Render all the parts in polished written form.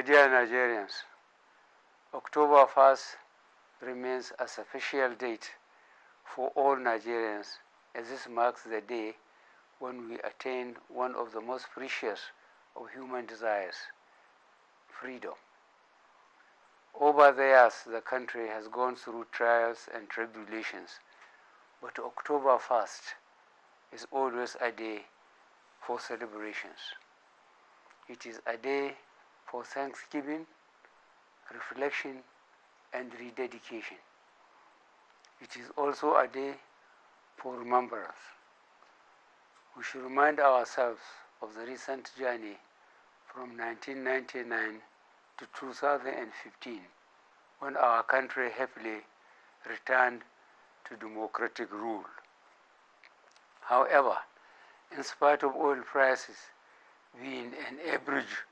My dear Nigerians, October 1st remains a official date for all Nigerians, as this marks the day when we attain one of the most precious of human desires, freedom. Over the years, the country has gone through trials and tribulations, but October 1st is always a day for celebrations. It is a day for thanksgiving, reflection, and rededication. It is also a day for remembrance. We should remind ourselves of the recent journey from 1999 to 2015, when our country happily returned to democratic rule. However, in spite of oil prices being an average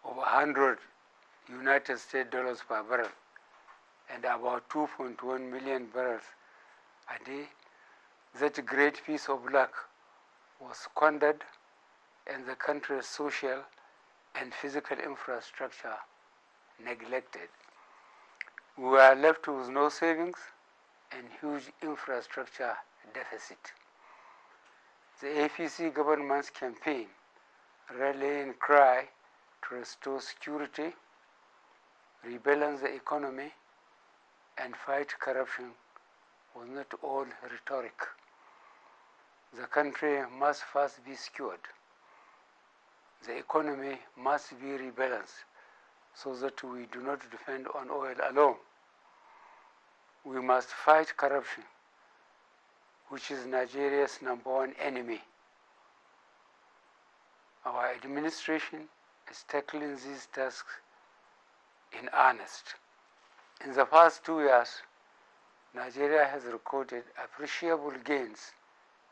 of 100 United States dollars per barrel and about 2.1 million barrels a day, that great piece of luck was squandered and the country's social and physical infrastructure neglected. We were left with no savings and huge infrastructure deficit. The APC government's campaign, rallying cry to restore security, rebalance the economy, and fight corruption was not all rhetoric. The country must first be secured. The economy must be rebalanced so that we do not depend on oil alone. We must fight corruption, which is Nigeria's #1 enemy. Our administration is tackling these tasks in earnest. In the past 2 years, Nigeria has recorded appreciable gains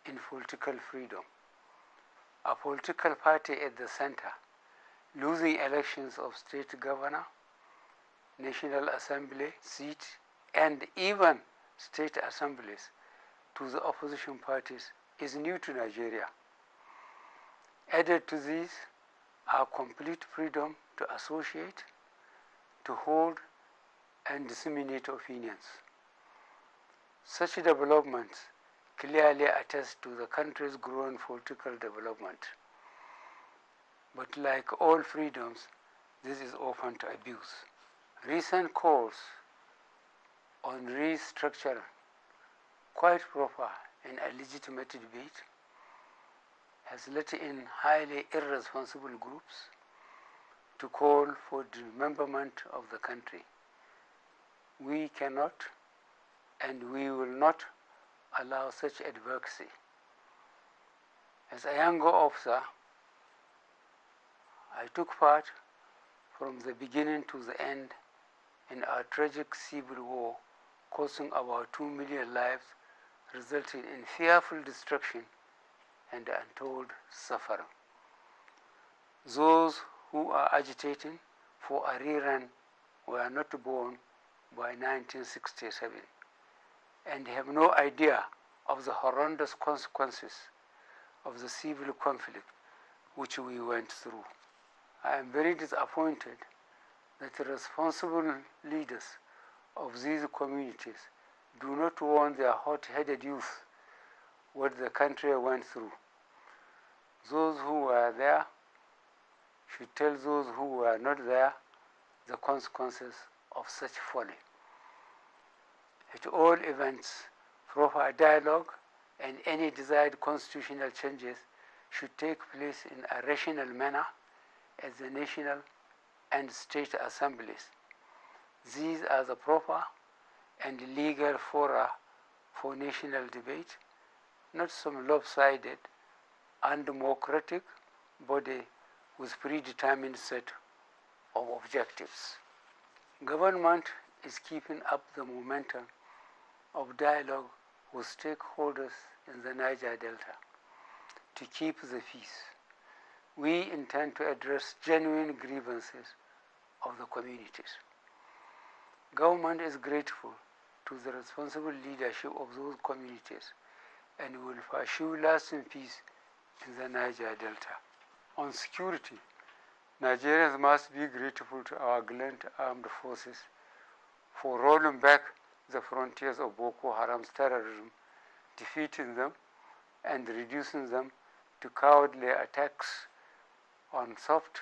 in political freedom. A political party at the center losing elections of state governor, National Assembly seat, and even state assemblies to the opposition parties is new to Nigeria. Added to these are complete freedom to associate, to hold, and disseminate opinions. Such developments clearly attest to the country's growing political development. But like all freedoms, this is open to abuse. Recent calls on restructure, quite proper and a legitimate debate, has let in highly irresponsible groups to call for dismemberment of the country. We cannot and we will not allow such advocacy. As a younger officer, I took part from the beginning to the end in our tragic civil war, costing about 2 million lives, resulting in fearful destruction and untold suffering. Those who are agitating for a rerun were not born by 1967 and have no idea of the horrendous consequences of the civil conflict which we went through. I am very disappointed that the responsible leaders of these communities do not warn their hot-headed youth what the country went through. Those who were there should tell those who were not there the consequences of such folly. At all events, proper dialogue and any desired constitutional changes should take place in a rational manner at the national and state assemblies. These are the proper and legal fora for national debate, not some lopsided, undemocratic body with predetermined set of objectives. Government is keeping up the momentum of dialogue with stakeholders in the Niger Delta to keep the peace. We intend to address genuine grievances of the communities. Government is grateful to the responsible leadership of those communities and will pursue lasting peace in the Niger Delta. On security, Nigerians must be grateful to our gallant armed forces for rolling back the frontiers of Boko Haram's terrorism, defeating them and reducing them to cowardly attacks on soft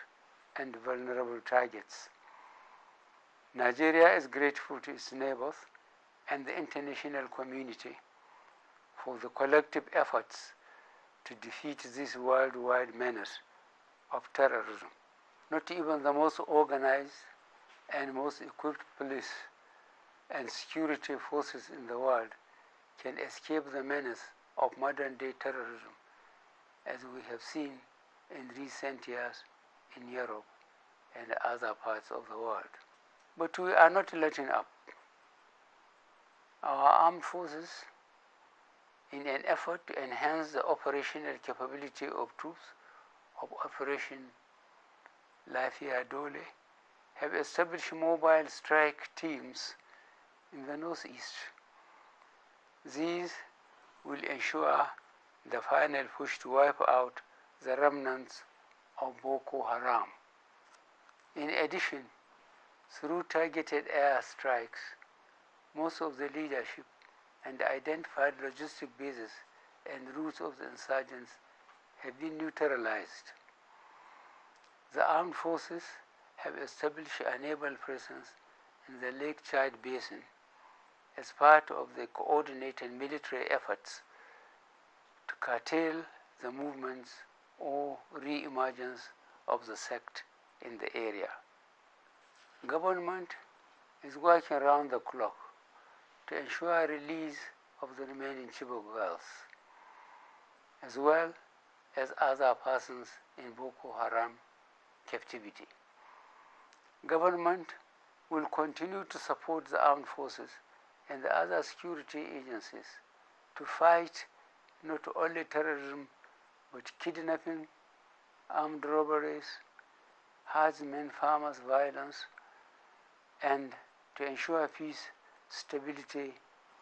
and vulnerable targets. Nigeria is grateful to its neighbors and the international community for the collective efforts to defeat this worldwide menace of terrorism. Not even the most organized and most equipped police and security forces in the world can escape the menace of modern-day terrorism, as we have seen in recent years in Europe and other parts of the world. But we are not letting up. Our armed forces, in an effort to enhance the operational capability of troops of Operation Lafia Dole, have established mobile strike teams in the northeast. These will ensure the final push to wipe out the remnants of Boko Haram. In addition, through targeted air strikes, most of the leadership and identified logistic bases and routes of the insurgents have been neutralized. The armed forces have established a naval presence in the Lake Chad Basin as part of the coordinated military efforts to curtail the movements or re-emergence of the sect in the area. Government is working around the clock to ensure release of the remaining Chibok girls, as well as other persons in Boko Haram captivity. Government will continue to support the armed forces and the other security agencies to fight not only terrorism but kidnapping, armed robberies, herdsmen, farmers, violence, and to ensure peace, stability,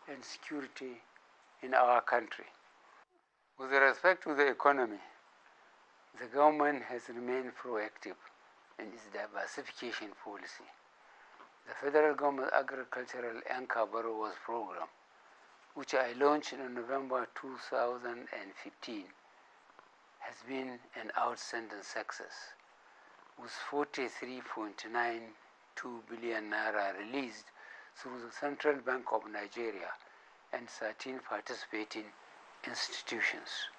and security in our country. With respect to the economy, the government has remained proactive in its diversification policy. The federal government agricultural anchor borrowers program, which I launched in November 2015, has been an outstanding success, with 43.92 billion naira released through the Central Bank of Nigeria and 13 participating institutions.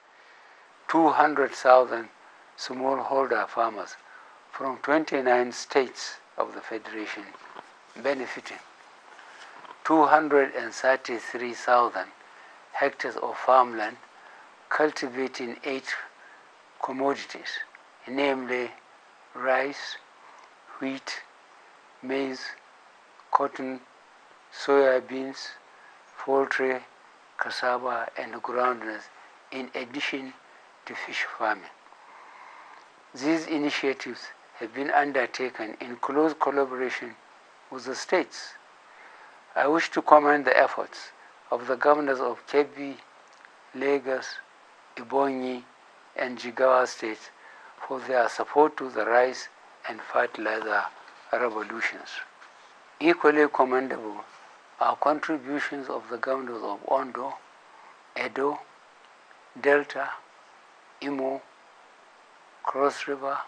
200,000 smallholder farmers from 29 states of the Federation benefiting. 233,000 hectares of farmland cultivating 8 commodities, namely rice, wheat, maize, cotton, soya beans, poultry, cassava, and groundnuts, in addition to fish farming. These initiatives have been undertaken in close collaboration with the states. I wish to commend the efforts of the governors of Kebbi, Lagos, Ebonyi, and Jigawa states for their support to the rice and fertilizer revolutions. Equally commendable are contributions of the governors of Ondo, Edo, Delta, Imo, Cross River,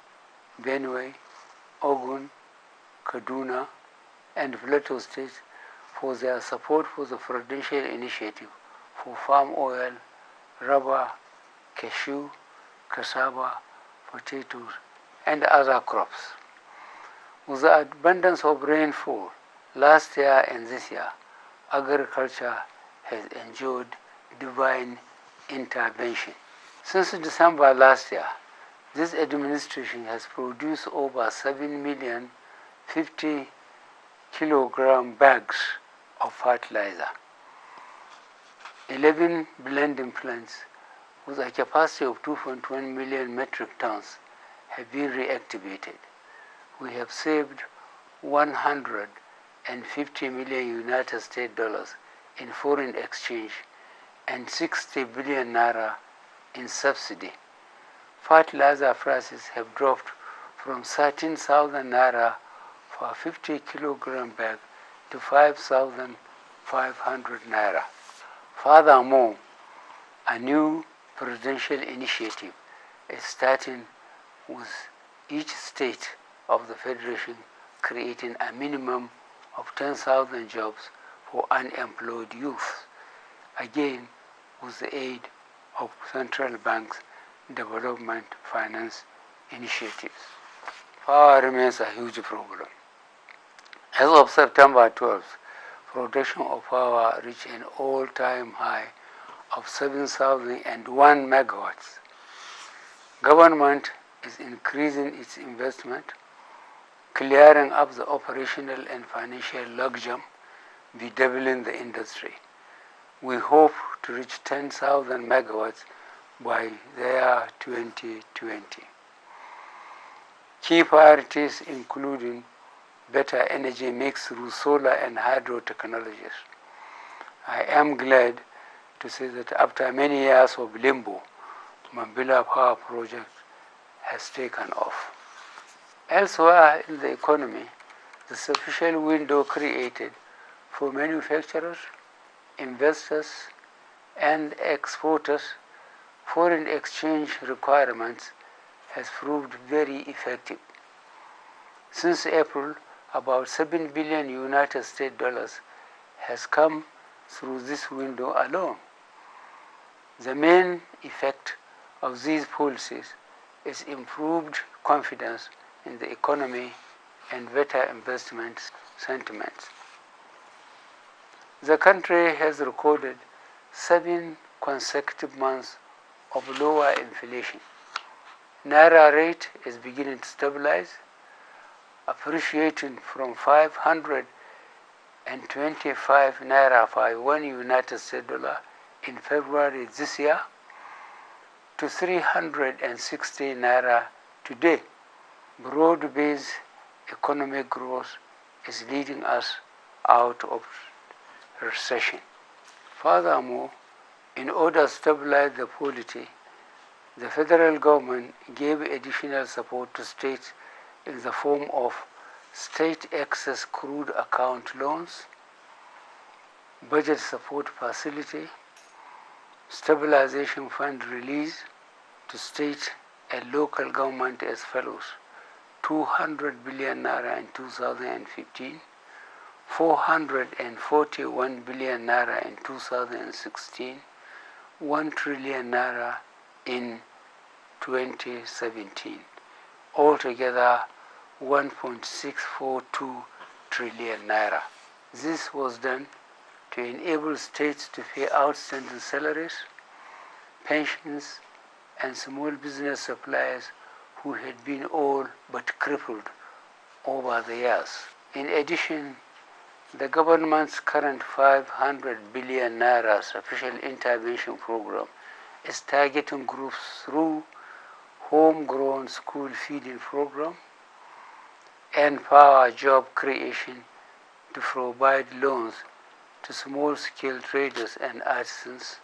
Benue, Ogun, Kaduna, and Plateau states for their support for the Presidential Initiative for Palm Oil, Rubber, Cashew, Cassava, Potatoes, and other crops. With the abundance of rainfall last year and this year, agriculture has enjoyed divine intervention. Since December last year, this administration has produced over 7,050,000 bags of fertilizer. 11 blending plants with a capacity of 2.1 million metric tons have been reactivated. We have saved 150 million United States dollars in foreign exchange and 60 billion naira in subsidy. Fertilizer prices have dropped from 13,000 naira for a 50 kilogram bag to 5,500 naira. Furthermore, a new presidential initiative is starting with each state of the Federation creating a minimum of 10,000 jobs for unemployed youth, again with the aid of central banks' development finance initiatives. Power remains a huge problem. As of September 12th, production of power reached an all-time high of 7,001 megawatts. Government is increasing its investment, clearing up the operational and financial logjam, bedeviling the industry. We hope to reach 10,000 megawatts by the year 2020. Key priorities including better energy mix through solar and hydro technologies. I am glad to say that after many years of limbo, Mambila Power Project has taken off. Elsewhere in the economy, the sufficient window created for manufacturers, investors, and exporters, foreign exchange requirements has proved very effective. Since April, about $7 billion United States dollars has come through this window alone. The main effect of these policies is improved confidence in the economy and better investment sentiments. The country has recorded 7 consecutive months of lower inflation. Naira rate is beginning to stabilize, appreciating from 525 naira for 1 United States dollar in February this year to 360 naira today. Broad-based economic growth is leading us out of recession. Furthermore, in order to stabilize the polity, the federal government gave additional support to states in the form of state excess crude account loans, budget support facility, stabilization fund release to state and local government as follows: 200 billion naira in 2015, 441 billion naira in 2016, 1 trillion naira in 2017. Altogether, 1.642 trillion naira. This was done to enable states to pay outstanding salaries, pensions, and small business suppliers who had been all but crippled over the years. In addition, the government's current 500 billion naira special intervention program is targeting groups through homegrown school feeding program and power job creation to provide loans to small-scale traders and artisans,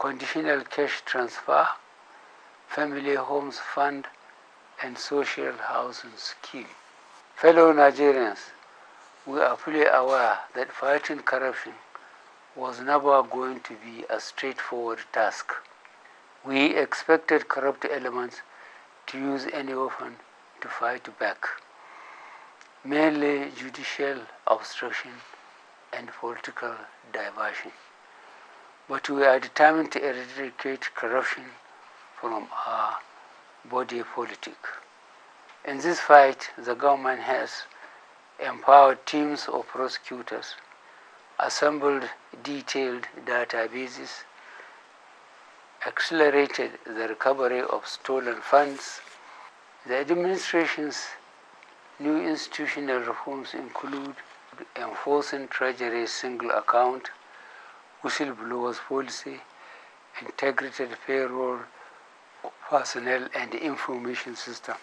conditional cash transfer, family homes fund, and social housing scheme. Fellow Nigerians, we are fully aware that fighting corruption was never going to be a straightforward task. We expected corrupt elements to use any weapon to fight back, mainly judicial obstruction and political diversion. But we are determined to eradicate corruption from our body politic. In this fight, the government has empowered teams of prosecutors, assembled detailed databases, accelerated the recovery of stolen funds. The administration's new institutional reforms include enforcing Treasury's single account, whistleblowers policy, integrated payroll, personnel and information system.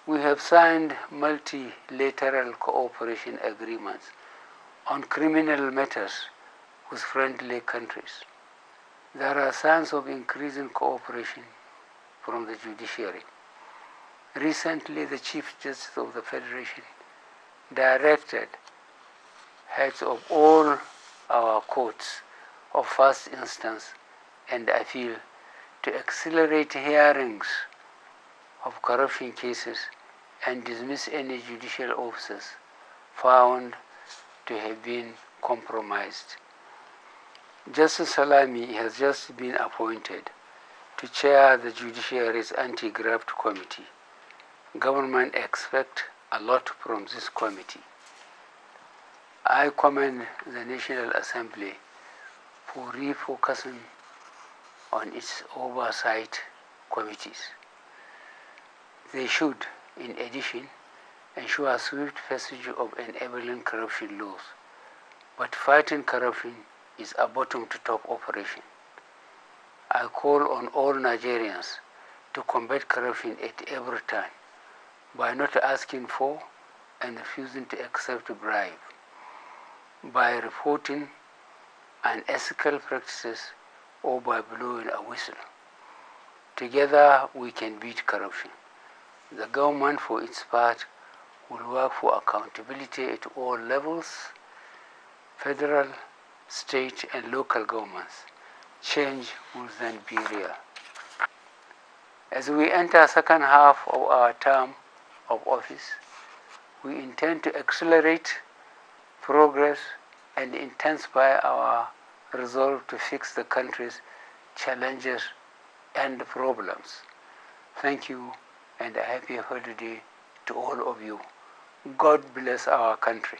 We have signed multilateral cooperation agreements on criminal matters with friendly countries. There are signs of increasing cooperation from the judiciary. Recently, the Chief Justice of the Federation directed heads of all our courts of first instance and appeal to accelerate hearings of corruption cases and dismiss any judicial officers found to have been compromised. Justice Salami has just been appointed to chair the Judiciary's Anti-Graft Committee. Government expects a lot from this committee. I commend the National Assembly for refocusing on its oversight committees. They should, in addition, ensure swift passage of enabling corruption laws. But fighting corruption is a bottom-to-top operation. I call on all Nigerians to combat corruption at every turn by not asking for and refusing to accept a bribe, by reporting unethical practices, or by blowing a whistle. Together we can beat corruption. The government, for its part, will work for accountability at all levels, federal, state, and local governments. Change will then be real. As we enter the second half of our term of office, we intend to accelerate progress and intensify our resolve to fix the country's challenges and problems. Thank you, and a happy holiday to all of you. God bless our country.